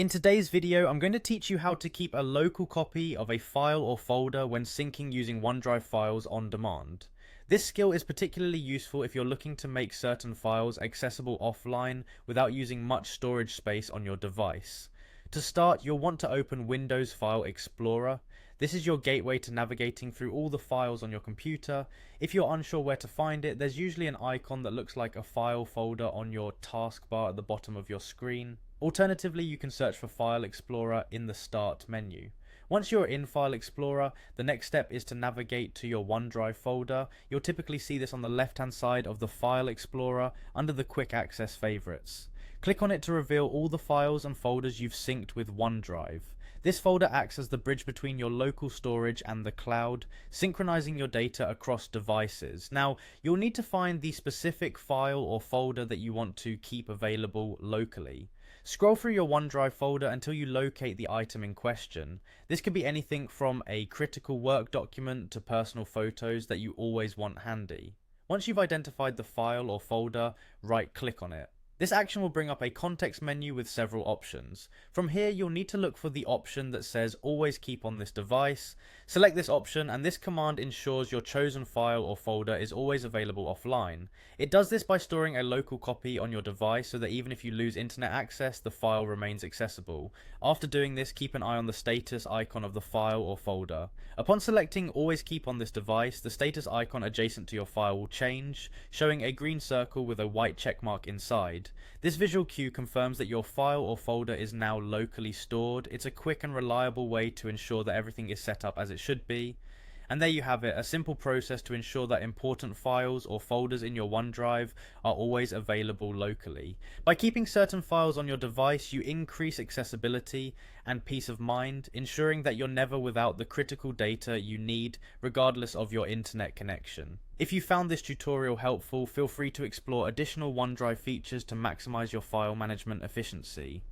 In today's video, I'm going to teach you how to keep a local copy of a file or folder when syncing using OneDrive files on demand. This skill is particularly useful if you're looking to make certain files accessible offline without using much storage space on your device. To start, you'll want to open Windows File Explorer. This is your gateway to navigating through all the files on your computer. If you're unsure where to find it, there's usually an icon that looks like a file folder on your taskbar at the bottom of your screen. Alternatively, you can search for File Explorer in the Start menu. Once you're in File Explorer, the next step is to navigate to your OneDrive folder. You'll typically see this on the left-hand side of the File Explorer under the Quick Access Favorites. Click on it to reveal all the files and folders you've synced with OneDrive. This folder acts as the bridge between your local storage and the cloud, synchronizing your data across devices. Now, you'll need to find the specific file or folder that you want to keep available locally. Scroll through your OneDrive folder until you locate the item in question. This could be anything from a critical work document to personal photos that you always want handy. Once you've identified the file or folder, right-click on it. This action will bring up a context menu with several options. From here, you'll need to look for the option that says always keep on this device. Select this option, and this command ensures your chosen file or folder is always available offline. It does this by storing a local copy on your device so that even if you lose internet access, the file remains accessible. After doing this, keep an eye on the status icon of the file or folder. Upon selecting always keep on this device, the status icon adjacent to your file will change, showing a green circle with a white checkmark inside. This visual cue confirms that your file or folder is now locally stored. It's a quick and reliable way to ensure that everything is set up as it should be. And there you have it, a simple process to ensure that important files or folders in your OneDrive are always available locally. By keeping certain files on your device, you increase accessibility and peace of mind, ensuring that you're never without the critical data you need, regardless of your internet connection. If you found this tutorial helpful, feel free to explore additional OneDrive features to maximize your file management efficiency.